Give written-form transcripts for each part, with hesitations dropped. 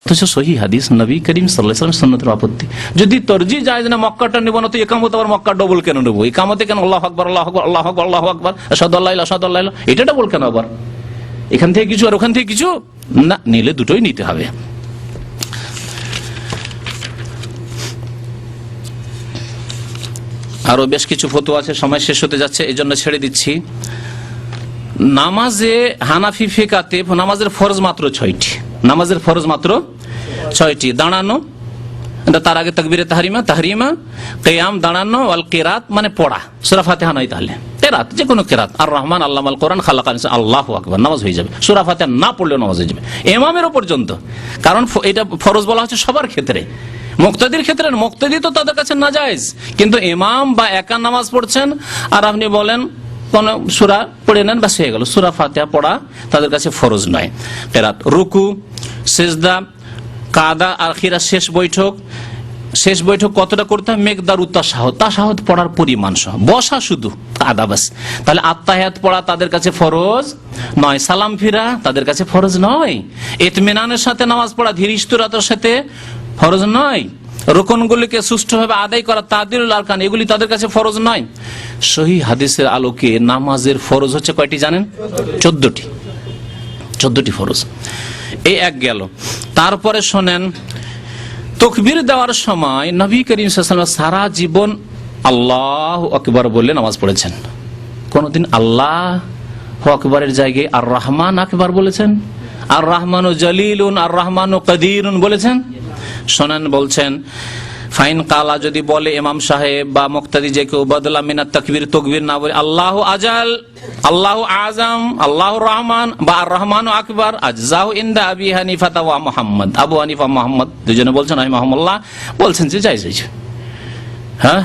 অথচ সহিহ হাদিস, নবী করিম সাল্লাল্লাহু আলাইহি ওয়াসাল্লাম সুন্নতের আপত্তি। যদি তরজি জায়েজ না, মক্কাটা নেব না, তো একামত আবার মক্কা ডবল কেন নেবো? একামতে কেন আল্লাহু আকবার আল্লাহু আকবার আল্লাহু আকবার আল্লাহু আকবার আশহাদু আল্লা ইলাহা আশহাদু আল্লা ইলাহা, এটা ডবল কেন আবার? এখান থেকে কিছু আর ওখান থেকে কিছু না, নিলে দুটোই নিতে হবে। আরো বেশ কিছু ফতোয়া আছে, সময় শেষ হতে যাচ্ছে, এই জন্য ছেড়ে দিচ্ছি। নামাজে হানাফি ফিকাতে নামাজের ফরজ মাত্র 6টি, নামাজের ফরজ মাত্র 6টি। দাঁড়ানো, তার আগে তাকবীরে তাহরিমা, কিয়াম দাঁড়ানো, ওয়াল কিরাত মানে পড়া, সূরা ফাতিহা নয় তাহলে কিরাত, যে কোনো কিরাত, আর রহমান আল্লামাল কোরআন খালাকাল ইনসান, আল্লাহু আকবার, নামাজ হয়ে যাবে। সূরা ফাতিহা না পড়লেও নামাজ হয়ে যাবে, ইমামেরও পর্যন্ত। কারণ এটা ফরজ বলা হচ্ছে সবার ক্ষেত্রে, মুক্তাদির ক্ষেত্রে। মুক্তাদি তো তাদের কাছে নাজায়েজ, কিন্তু ইমাম বা একা নামাজ পড়ছেন আর আপনি বলেন কোন সূরা পড়ে নেন, বাস হয়ে গেল, সূরা ফাতিহা পড়া তাদের কাছে ফরজ নয়। কিরাত, রুকু, সিজদা, কাদা আর খিরা, শেষ বৈঠক কতটা করতে হবে? মেকদার তাশাহুদ, তাশাহুদ পড়ার পরিমাণ সহ, বসা শুধু কাদা বাস। তাহলে আত্তাহিয়াত পড়া তাদের কাছে ফরজ নয়, সালাম ফিরা তাদের কাছে ফরজ নয়, ইতমিনানের সাথে নামাজ পড়া, ধীর স্থিরতার সাথে ফরজ নয়, রুকনগুলিকে সুষ্ঠুভাবে আদায় করা, তাদিলুল আরকান, এগুলি তাদের কাছে ফরজ নয়। সহিহ হাদিসের আলোকে নামাজের ফরজ হচ্ছে কয়টি জানেন? 14টি ফরজ। এই এক গেল। তারপরে শোনেন, তাকবীর দেওয়ার সময় নবী করিম সাল্লাল্লাহু আলাইহি ওয়াসাল্লাম সারা জীবন আল্লাহু আকবার বলে নামাজ পড়েছেন। কোনদিন আল্লাহু আকবারের জায়গায় আর রহমান আকবার বলেছেন? আর রহমানু জলিলুন আর রহমানু কাদিরুন বলেছেন? শোনেন, বলছেন ফাইন কালা, যদি বলে ইমাম সাহেব বা মুক্তাদি যে কেউ, বদলা মিনাত তাকবীর, তাকবীর না বলে আল্লাহু আজাল, আল্লাহু আযম, আল্লাহু রহমান বা আর রহমানু আকবার, আজজাহু ইনদা আবি হানিফা ওয়া মুহাম্মদ, আবু হানিফা মুহাম্মদ দুজনে বলছেন রাহিমাহুমুল্লাহ, বলছেন যে জায়েজ হয়েছে। হ্যাঁ,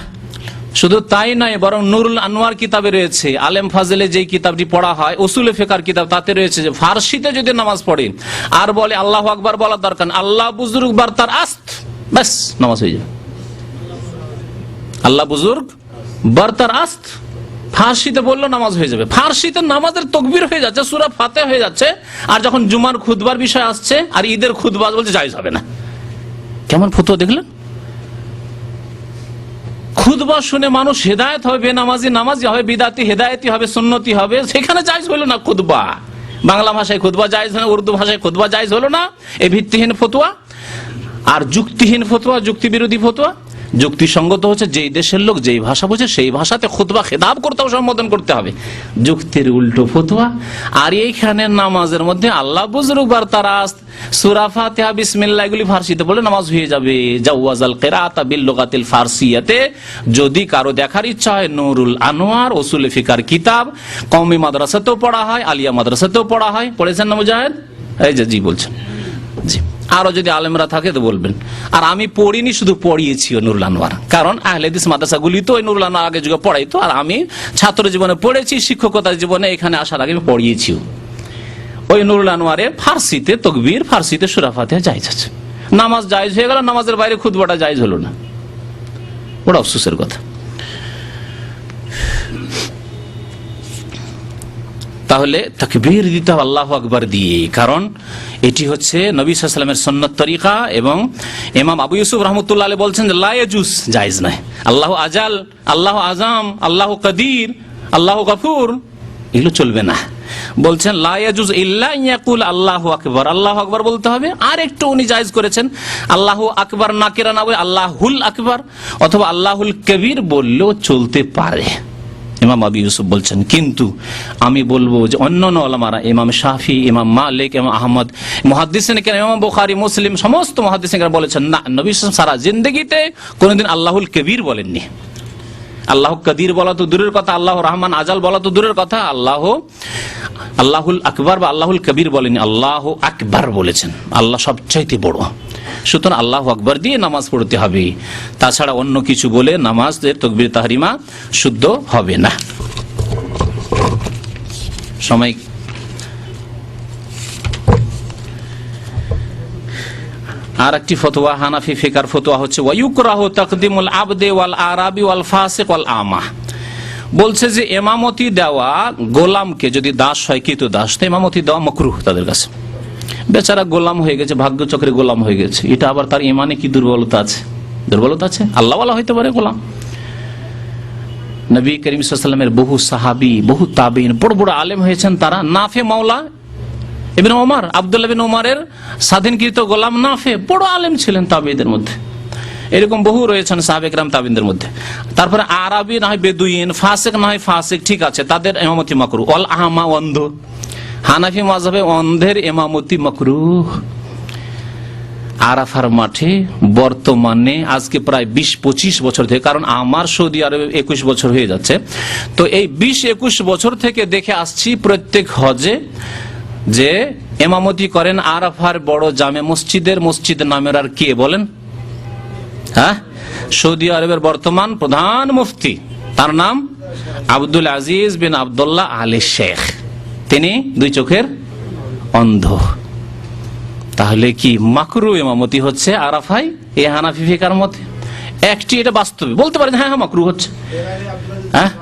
শুধু তাই নয়, বরং নুরুল আনোয়ার কিতাবে রয়েছে, আলেম ফাজলে যে কিতাবটি পড়া হয়, উসুলে ফিকর কিতাব, তাতে রয়েছে যে ফারসিতে যদি নামাজ পড়ে আর বলে আল্লাহু আকবার বলার দরকার, আল্লাহ বুজুর্গ বারতার আস্ত, বাস নামাজ হয়ে যাবে। আল্লাহ বুজুর্গ বারতার আস্ত ফারসিতে বললো নামাজ হয়ে যাবে। ফারসিতে নামাজের তাকবীর হয়ে যাচ্ছে, সূরা ফাতিহা হয়ে যাচ্ছে, আর যখন জুমার খুতবার বিষয় আসছে আর ঈদের খুতবা বলছে জায়েজ হবে না। কেমন ফতোয়া দেখলেন? খুতবা শুনে মানুষ হেদায়েত হবে, বেনামাজি নামাজি হবে, বিদাতি হেদায়েতি হবে, সুন্নতি হবে, সেখানে জায়েজ হলো না খুতবা। বাংলা ভাষায় খুতবা জায়েজ হলো না, উর্দু ভাষায় খুতবা জায়েজ হলো না। এই ভিত্তিহীন ফতোয়া আর যুক্তিহীন ফতোয়া, যুক্তি বিরোধী ফতোয়া। যুক্তিসঙ্গত হচ্ছে যেই দেশের লোক যেই ভাষা বোঝে সেই ভাষাতে খুতবা খেতাব করতে হবে, সম্বোধন করতে হবে। যুক্তির উল্টো ফতোয়া। আর এইখানে নামাজের মধ্যে আল্লাহ বুজুর্গ বারতার আস্ত, সূরা ফাতিহা, বিসমিল্লাহ, এগুলি ফারসিতে বলে নামাজ হয়ে যাবে। জাওয়াজাল কিরাআতা বিল লুগাতিল ফারসিয়াতে, যদি কারো দেখার ইচ্ছা হয় নুরুল আনোয়ার, উসুলে ফিকর কিতাব, কওমি মাদ্রাসাতেও পড়া হয়, আলিয়া মাদ্রাসাতেও পড়া হয়। পড়েছেন না মুজাহিদ? এই যে জি বলছেন, জি। আরো যদি আলেমরা থাকে তো বলবেন। আর আমি পড়িনি, শুধু পড়িয়েছি নুরুল আনোয়ার, কারণ আহলে হাদিস মাদ্রাসাগুলি তো ওই নুরুল আনোয়ার আগে যুগে পড়াইতো, আর আমি ছাত্র জীবনে পড়েছি, শিক্ষকতার জীবনে এখানে আসার আগে আমি পড়িয়েছি। ওই নুরুল আনোয়ারে ফারসিতে তাকবীর, ফারসিতে সূরা ফাতিহা জায়েজ আছে। নামাজ জায়েজ হয়ে গেল, নামাজের বাইরে খুতবাটা জায়েজ হলো না, বড় আফসোসের কথা। তাহলে তাকবীর দিতে হবে আল্লাহু আকবার দিয়ে, কারণ এটি হচ্ছে নবী সাল্লাল্লাহু আলাইহি ওয়াসাল্লামের সুন্নাত তরিকা। এবং ইমাম আবু ইউসুফ রাহমাতুল্লাহ আলাইহি বলছেন যে লা ইয়াজুজ, জায়েজ নাই। আল্লাহু আজাল, আল্লাহু আযম, আল্লাহু কাদির, আল্লাহু গফুর, এগুলো চলবে না। বলছেন লা ইয়াজুজ ইল্লা ইয়াকুল আল্লাহু আকবার, আল্লাহু আকবার বলতে হবে। আর একটু উনি জায়েজ করেছেন, আল্লাহু আকবার নাকিরা না বলে আল্লাহুল আকবার অথবা আল্লাহুল কবির বললেও চলতে পারে। ইমাম আবু ইউসুফ বলছেন, কিন্তু আমি বলবো যে অন্যান্য উলামারা, ইমাম শাফি, ইমাম মালিক, ইমাম আহমদ, মুহাদ্দিসিন কেরাম, ইমাম বুখারী, মুসলিম, সমস্ত মুহাদ্দিসিন কেরাম বলেছেন না, নবী সাল্লাল্লাহু আলাইহি ওয়াসাল্লাম সারা জিন্দেগিতে কোনদিন আল্লাহুল কবির বলেননি। আল্লাহ কাদির বলা তো দূরের কথা, আল্লাহ রহমান আজাল বলা তো দূরের কথা, আল্লাহুল আকবার বা আল্লাহুল কবির বলেনি, আল্লাহু আকবার বলেছেন। আল্লাহ সবচাইতে বড়, সুতরাং আল্লাহু আকবার দিয়ে নামাজ পড়তে হবে। তাছাড়া অন্য কিছু বলে নামাজের তাকবীর তাহরিমা শুদ্ধ হবে না। সময় আর একটি ফতোয়া, হানাফি ফিকার ফতোয়া হচ্ছে ওয়ায়ুকরাহু তাকদিমুল আবদে ওয়াল আরাবি ওয়াল ফাসিক ওয়াল আমা। বলছে যে ইমামতি দেওয়া গোলামকে, যদি দাস হয়, কৃত দাস, তো ইমামতি দেওয়া মাকরুহ তাদের কাছে। বেচারা গোলাম হয়ে গেছে, ভাগ্যচক্রে গোলাম হয়ে গেছে। এটা আবার তার ইমানে কি দুর্বলতা আছে? দুর্বলতা আছে? আল্লাহওয়ালা হইতে পারে গোলাম। নবী করিম সাল্লাল্লাহু আলাইহি ওয়াসাল্লামের বহু সাহাবী, বহু তাবেঈন, বড় বড় আলেম হয়েছেন তারা। নাফে মাওলা ইবনে ওমর, আব্দুল্লাহ বিন ওমরের স্বাধীনকৃত গোলাম নাফে বড় আলেম ছিলেন তাবেঈদের মধ্যে। এরকম বহু রয়েছেন সাহাবে কেরাম তাবেঈনদের মধ্যে। তারপরে আরবি না হয় বেদুইন, ফাসিক না হয় ফাসিক, ঠিক আছে, তাদের ইমামতি মাকরুহ। ওয়াল আহমা, অন্ধ, হানাফি মাযহাবে অন্ধের ইমামতি মাকরুহ। আরাফার মাঠে বর্তমানে আজকে প্রায় 20-25 বছর থেকে, কারণ আমার সৌদি আরবে 21 বছর হয়ে যাচ্ছে, তো এই 20-21 বছর থেকে দেখে আসছি প্রত্যেক হজে যে ইমামতি করেন আরাফার বড় জামে মসজিদের মসজিদ নামের আর কে বলেন? হ্যাঁ, সৌদি আরবের বর্তমান প্রধান মুফতি, তার নাম আব্দুল আজিজ বিন আব্দুল্লাহ আল শেখ। তিনি দুই চোখের অন্ধ। তাহলে কি মাকরুহ ইমামতি হচ্ছে আরাফায় এই হানাফি ফিকার মতে? একটি এটা বাস্তবে বলতে পারেন হ্যাঁ মাকরুহ হচ্ছে। হ্যাঁ,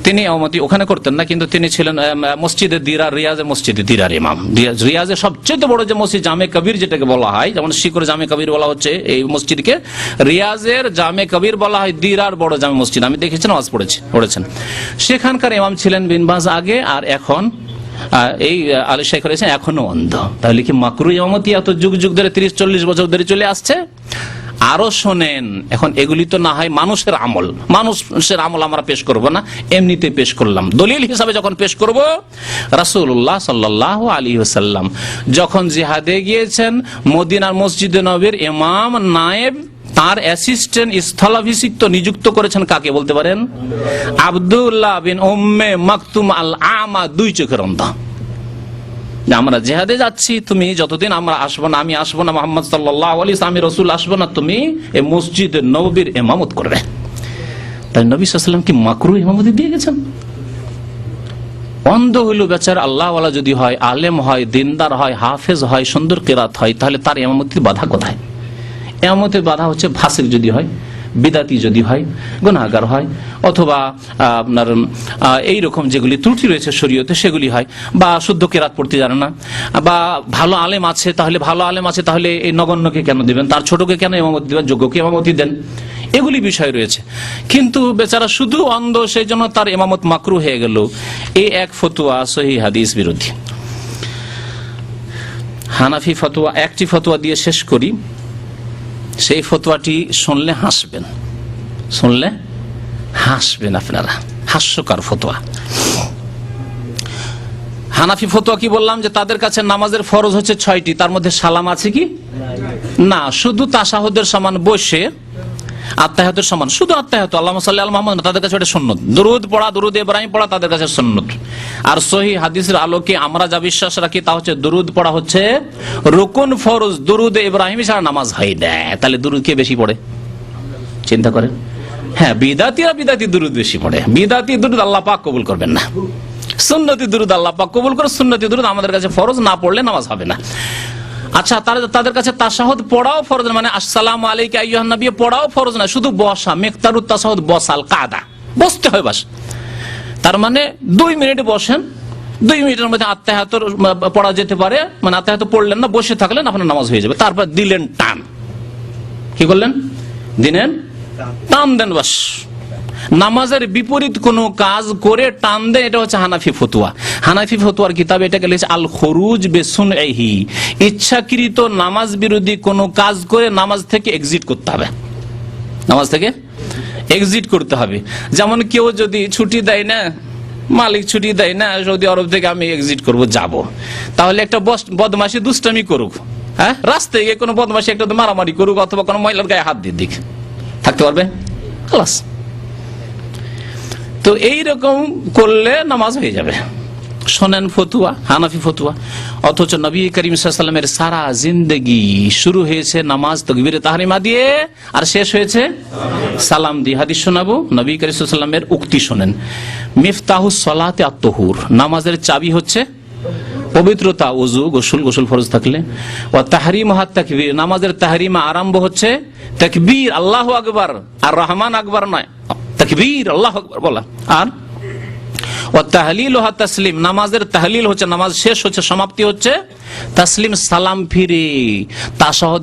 তিনি ইমামতি ওখানে করতেন না, কিন্তু তিনি ছিলেন মসজিদে দিরার, রিয়াজের মসজিদে দিরার ইমাম। রিয়াজের সবচেয়ে বড় যে মসজিদ জামে কবির যেটাকে বলা হয়, যেমন শিকর জামে কবির বলা হচ্ছে এই মসজিদকে, রিয়াজের জামে কবির বলা হয়, দিরার বড় জামে মসজিদ। আমি দেখেছি, নামাজ পড়েছেন। সেখানকার ইমাম ছিলেন বিন বাজ আগে, আর এখন এই আলী শেখ রয়েছেন, এখনো অন্ধ। তাহলে কি মাকরুহ ইমামতি এত যুগ যুগ ধরে 30-40 বছর ধরে চলে আসছে? আরো শোনেন, এখন এগুলি তো না হয় মানুষের আমল আমরা পেশ করব না, এমনিতে পেশ করলাম। দলিল হিসাবে যখন পেশ করব, রাসূলুল্লাহ সাল্লাল্লাহু আলাইহি ওয়াসাল্লাম যখন জিহাদে গিয়েছেন, মদিনার মসজিদে নববীর ইমাম নায়েব, তার অ্যাসিস্ট্যান্ট স্থলাভিষিক্ত নিযুক্ত করেছেন কাকে বলতে পারেন? আব্দুল্লাহ বিন উম্মে মাকতুম আল আমা, দুই চোখের অন্ধ। আমরা জিহাদে যাচ্ছি, তুমি যতদিন আমরা আসবো না, আমি আসবো না, মুহাম্মদ সাল্লাল্লাহু আলাইহি ওয়াসাল্লাম রাসূল আসবো না, তুমি এই মসজিদে নববীর ইমামত করবে। তাই নবী সাল্লাল্লাহু আলাইহি ওয়াসাল্লাম কি মাকরুহ ইমামতি দিয়ে গেছেন? অন্ধ হইল বেচারা, আল্লাহওয়ালা যদি হয়, আলেম হয়, দিনদার হয়, হাফেজ হয়, সুন্দর কিরাত হয়, তাহলে তার ইমামতির বাধা কোথায়? ইমামতের বাধা হচ্ছে ফাসিক যদি হয়, বিদাতি যদি হয়, গুনাহগার হয়, অথবা আপনার এইরকম যেগুলি ত্রুটি রয়েছে শরীয়তে সেগুলি হয়, বা শুদ্ধ কেরাত পড়তে জানে না, বা ভালো আলেম আছে, তাহলে এই নগণ্যকে কেন দিবেন? তার ছোটকে কেন ইমামতি দিবেন? যোগ্যকে ইমামতি দেন। এগুলি বিষয় রয়েছে। কিন্তু বেচারা শুধু অন্ধ, সেই জন্য তার ইমামত মাকরুহ হয়ে গেল। এই এক ফতোয়া সহিহ হাদিস বিরোধী। হানাফি ফতোয়া, একটি ফতোয়া দিয়ে শেষ করি। সেই ফতোয়াটি শুনলে হাসবেন আপনারা, হাস্যকর ফতোয়া। হানাফি ফতোয়া কি বললাম যে তাদের কাছে নামাজের ফরজ হচ্ছে 6টি, তার মধ্যে সালাম আছে কি না? শুধু তাশাহুদের সমান বসে, আত্তাহিয়াতুর সমান, শুধু আত্তাহিয়াতু আল্লাহুম্মা সাল্লি আলা মুহাম্মাদ, তাদের কাছে ওটা সুন্নত। দুরূদ পড়া, দুরূদ ইব্রাহিম পড়া তাদের কাছে সুন্নত। আর সহিহ হাদিসের আলোকে আমরা যা বিশ্বাস রাখি তা হচ্ছে দুরূদ পড়া হচ্ছে রুকুন, ফরজ। দুরূদ ইব্রাহিম ছাড়া নামাজ হয় না। তাহলে দুরূদ কে বেশি পড়ে চিন্তা করেন? হ্যাঁ, বিদাতি দুরূদ বেশি পড়ে। বিদাতি দুরূদ আল্লাহ পাক কবুল করবেন না, সুন্নতি দুরূদ আল্লাহ পাক কবুল করে। সুন্নতি দুরূদ আমাদের কাছে ফরজ, না পড়লে নামাজ হবে না। আচ্ছা, তাদের কাছে তাশাহুদ পড়াও ফরজ, মানে আসসালামু আলাইকা আইয়ুহান নবী পড়াও ফরজ না, শুধু বসা, মিকতারুত তাশাহুদ বসাল কাদা, বসতে হয় বাস। তার মানে 2 মিনিট বসেন, 2 মিনিটের মধ্যে আত্তাহিয়াত পড়া যেতে পারে, মানে আত্তাহিয়াত পড়লেন না, বসে থাকলেন, আপনার নামাজ হয়ে যাবে। তারপর দিলেন টান, কি করলেন? দিলেন টান, দেন বাস। নামাজের বিপরীত কোন কাজ করে টান দেয়, এটা হচ্ছে হানাফি ফতোয়া। হানাফি ফতোয়ার কিতাবে এটাকে লিখেছে আল খুরুজ বিসুনহি, ইচ্ছাকৃত নামাজ বিরোধী কোন কাজ করে নামাজ থেকে এক্সিট করতে হবে, নামাজ থেকে এক্সিট করতে হবে। যেমন কেউ যদি ছুটি দেয় না, মালিক ছুটি দেয় না, সৌদি আরব থেকে আমি এক্সিট করব, যাব, তাহলে একটা বদমাশি দুষ্টামি করুক, হ্যাঁ, রাস্তায় গিয়ে কোনো বদমাশি একটা মারামারি করুক, অথবা কোনো মহিলার গায়ে হাত দিয়ে দিক, থাকতে পারবে? খালাস। তো এইরকম করলে নামাজ হয়ে যাবে। শোনেন ফতুয়া, হানাফি ফতুয়া। অথচ নবী করিম সাল্লাল্লাহু আলাইহি ওয়াসাল্লামের সারা জিন্দেগি শুরু হয়েছে নামাজ তাকবীরে তাহরিমা দিয়ে, আর শেষ হয়েছে সালাম দিয়ে। হাদিস শোনাবো, নবী করিম সাল্লাল্লাহু আলাইহি ওয়াসাল্লামের উক্তি শোনেন। মিফতাহুস সালাতি আত-তুহুর, নামাজের চাবি হচ্ছে পবিত্রতা, ওযু, গোসল ফরজ থাকলে। ওয়া তাহরিমুহাত তাকবীর, নামাজের তাহরিমা আরম্ভ হচ্ছে তাকবীর, আল্লাহু আকবার, আর রহমান আকবার নয়, তাকবীর আল্লাহু আকবার বলা। আর ও তাহলিল ওয়া তাসলিম, নামাজের তাহলিল হচ্ছে নামাজ শেষ হচ্ছে, সমাপ্তি হচ্ছে তাসলিম সালাম ফিরে, তাশাহুদ